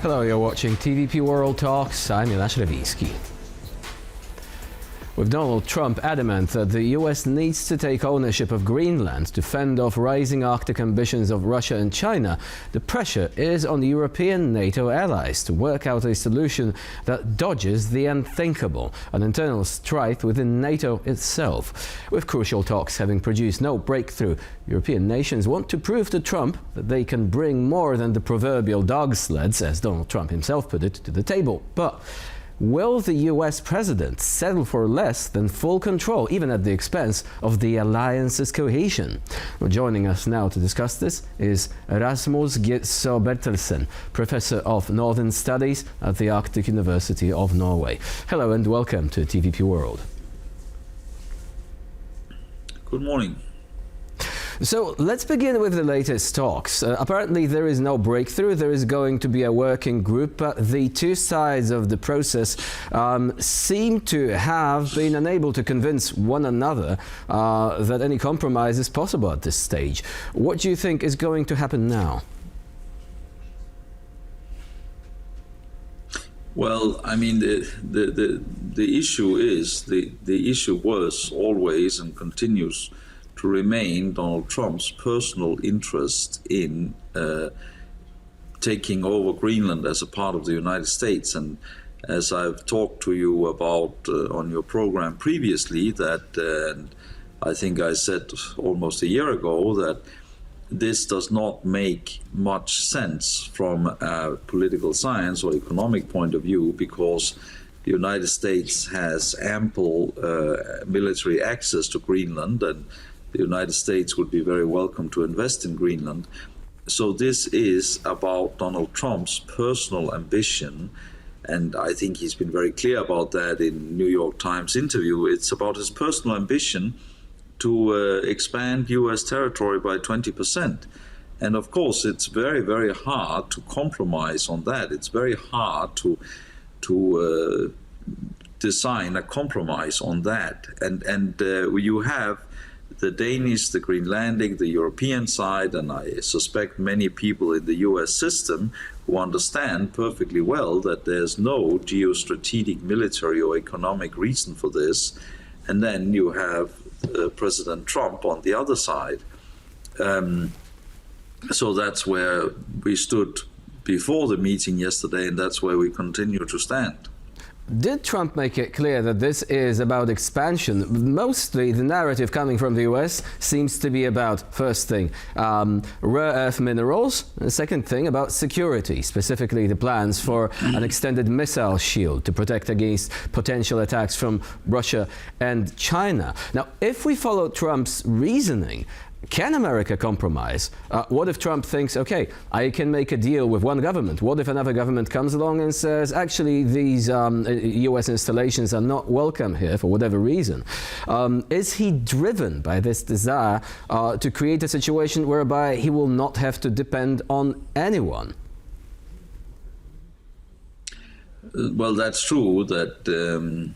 Hello, you're watching TVP World Talks. I'm Jonasz Rewiński. With Donald Trump adamant that the US needs to take ownership of Greenland to fend off rising Arctic ambitions of Russia and China, the pressure is on European NATO allies to work out a solution that dodges the unthinkable, an internal strife within NATO itself. With crucial talks having produced no breakthrough, European nations want to prove to Trump that they can bring more than the proverbial dog sleds, as Donald Trump himself put it, to the table. But will the US president settle for less than full control, even at the expense of the alliance's cohesion? Well, joining us now to discuss this is Rasmus Gjedssø Bertelsen, Professor of Northern Studies at the Arctic University of Norway. Hello and welcome to TVP World. Good morning. So let's begin with the latest talks. Apparently there is no breakthrough. There is going to be a working group, but the two sides of the process seem to have been unable to convince one another that any compromise is possible at this stage. What do you think is going to happen now? Well, I mean, the issue is, the issue was always and continues to remain Donald Trump's personal interest in taking over Greenland as a part of the United States. And as I've talked to you about on your program previously, that I think I said almost a year ago that this does not make much sense from a political science or economic point of view, because the United States has ample military access to Greenland, and the United States would be very welcome to invest in Greenland. So this is about Donald Trump's personal ambition, and I think he's been very clear about that in New York Times interview. It's about his personal ambition to expand US territory by 20%. And of course, it's very, very hard to compromise on that. It's very hard to design a compromise on that. And you have the Danish, the Greenlandic, the European side, and I suspect many people in the US system who understand perfectly well that there's no geostrategic, military or economic reason for this. And then you have President Trump on the other side. So that's where we stood before the meeting yesterday, and that's where we continue to stand. Did Trump make it clear that this is about expansion? Mostly the narrative coming from the US seems to be about, first thing, rare earth minerals, and second thing about security, specifically the plans for an extended missile shield to protect against potential attacks from Russia and China. Now, if we follow Trump's reasoning, can America compromise? What if Trump thinks, okay, I can make a deal with one government? What if another government comes along and says, actually, these US installations are not welcome here for whatever reason? Is he driven by this desire to create a situation whereby he will not have to depend on anyone? Well, that's true that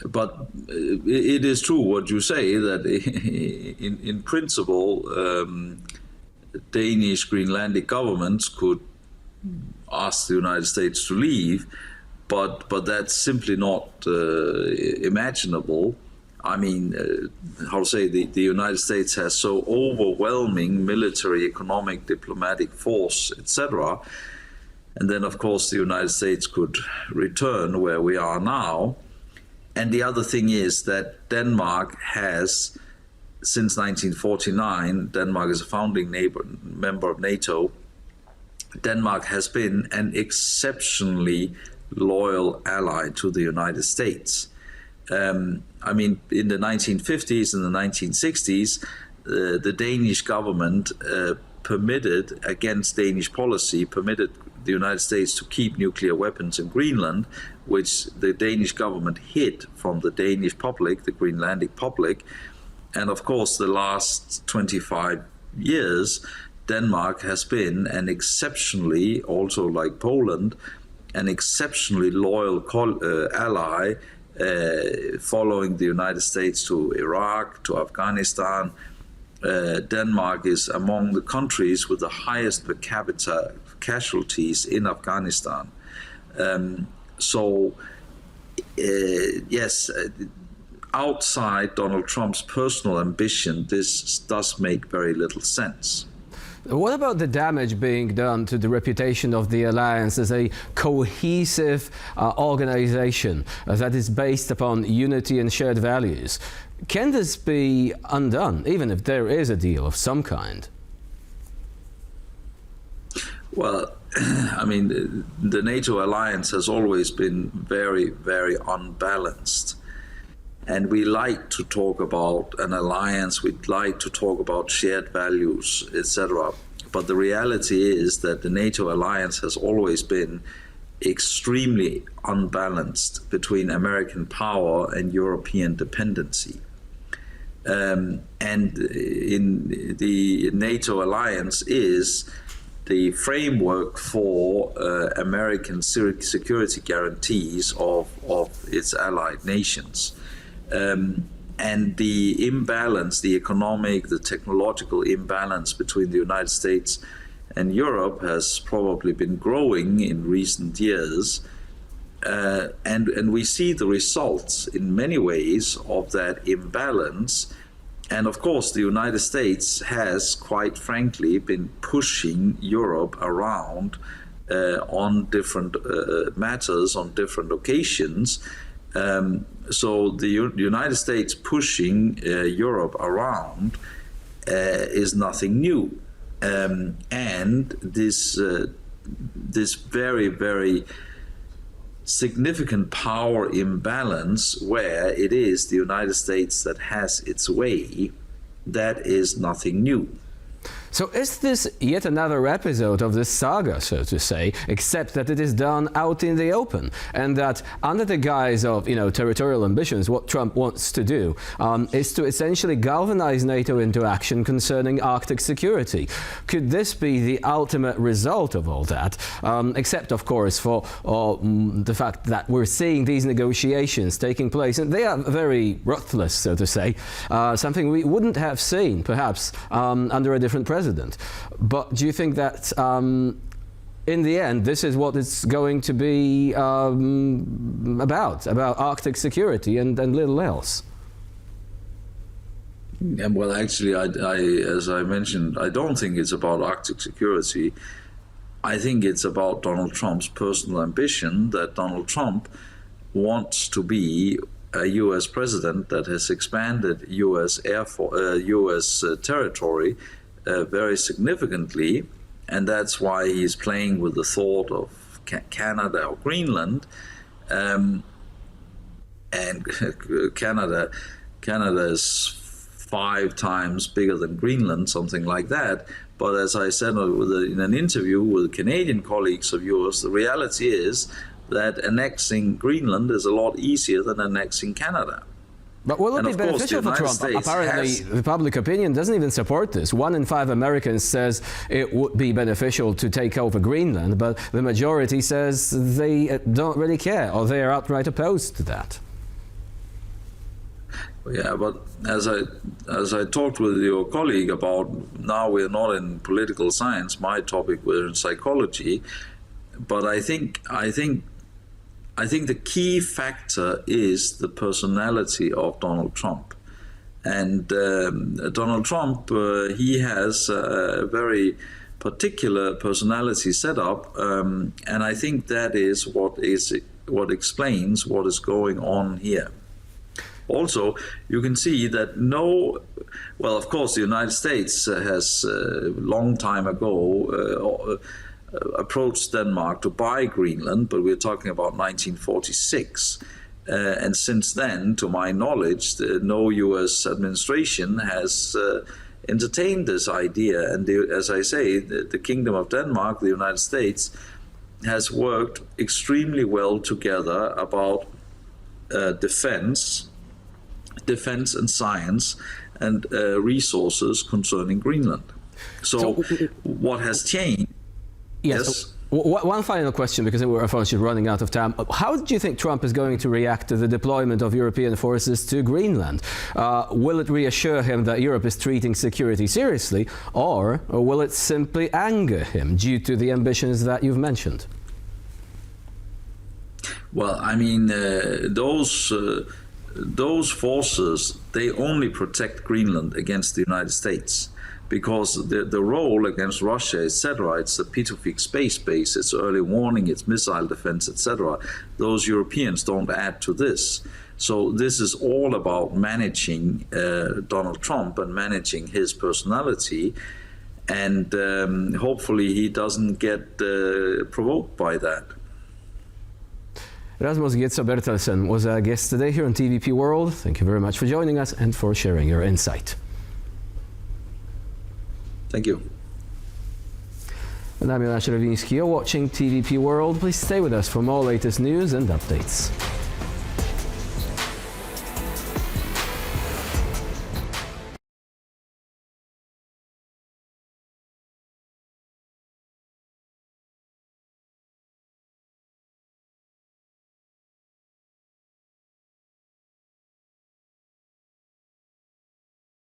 but it is true what you say, that in principle, Danish, Greenlandic governments could ask the United States to leave, but that's simply not imaginable. I mean, how to say, the United States has so overwhelming military, economic, diplomatic force, etc. And then, of course, the United States could return where we are now. And the other thing is that Denmark has, since 1949, Denmark is a founding member of NATO, Denmark has been an exceptionally loyal ally to the United States. I mean, in the 1950s and the 1960s, the Danish government permitted, against Danish policy, permitted the United States to keep nuclear weapons in Greenland, which the Danish government hid from the Danish public, the Greenlandic public. And of course, the last 25 years, Denmark has been an exceptionally, also like Poland, an exceptionally loyal ally, following the United States to Iraq, to Afghanistan. Denmark is among the countries with the highest per capita casualties in Afghanistan. Yes, outside Donald Trump's personal ambition, this does make very little sense. What about the damage being done to the reputation of the alliance as a cohesive organization that is based upon unity and shared values? Can this be undone, even if there is a deal of some kind? Well, I mean, the NATO alliance has always been very, very unbalanced. And we like to talk about an alliance, we'd like to talk about shared values, etc. But the reality is that the NATO alliance has always been extremely unbalanced between American power and European dependency. And in the NATO alliance is the framework for American security guarantees of its allied nations. And the imbalance, the economic, the technological imbalance between the United States and Europe has probably been growing in recent years. And we see the results in many ways of that imbalance. And of course, the United States has, quite frankly, been pushing Europe around on different matters, on different occasions. So the United States pushing Europe around is nothing new. And this very, very significant power imbalance where it is the United States that has its way, that is nothing new. So is this yet another episode of this saga, so to say, except that it is done out in the open, and that under the guise of, territorial ambitions, what Trump wants to do is to essentially galvanize NATO into action concerning Arctic security? Could this be the ultimate result of all that? Except, of course, for the fact that we're seeing these negotiations taking place, and they are very ruthless, so to say, something we wouldn't have seen, perhaps, under a different president. But do you think that in the end this is what it's going to be about Arctic security and little else? Yeah, well, actually, as I mentioned, I don't think it's about Arctic security. I think it's about Donald Trump's personal ambition, that Donald Trump wants to be a U.S. president that has expanded U.S. territory very significantly, and that's why he's playing with the thought of Canada or Greenland. And Canada is 5 times bigger than Greenland, something like that. But as I said in an interview with Canadian colleagues of yours, the reality is that annexing Greenland is a lot easier than annexing Canada. But will it be beneficial for Trump? Apparently, the public opinion doesn't even support this. 1 in 5 Americans says it would be beneficial to take over Greenland, but the majority says they don't really care, or they are outright opposed to that. Yeah, but as I talked with your colleague about, now we're not in political science, my topic, we're in psychology, but I think the key factor is the personality of Donald Trump. And Donald Trump, he has a very particular personality set up, and I think that is what explains what is going on here. Also, you can see that well, of course, the United States has a long time ago approached Denmark to buy Greenland, but we're talking about 1946. And since then, to my knowledge, no U.S. administration has entertained this idea. And as I say, the Kingdom of Denmark, the United States, has worked extremely well together about defense and science and resources concerning Greenland. So what has changed? Yes. One final question, because we're unfortunately running out of time. How do you think Trump is going to react to the deployment of European forces to Greenland? Will it reassure him that Europe is treating security seriously, or will it simply anger him due to the ambitions that you've mentioned? Well, I mean, those forces, they only protect Greenland against the United States. Because the role against Russia, etc., it's the Pitofik space base, it's early warning, it's missile defense, etc. Those Europeans don't add to this. So this is all about managing Donald Trump and managing his personality, and hopefully he doesn't get provoked by that. Rasmus Gjedssø Bertelsen was our guest today here on TVP World. Thank you very much for joining us and for sharing your insight. Thank you. And I'm Jonasz. You're watching TVP World. Please stay with us for more latest news and updates.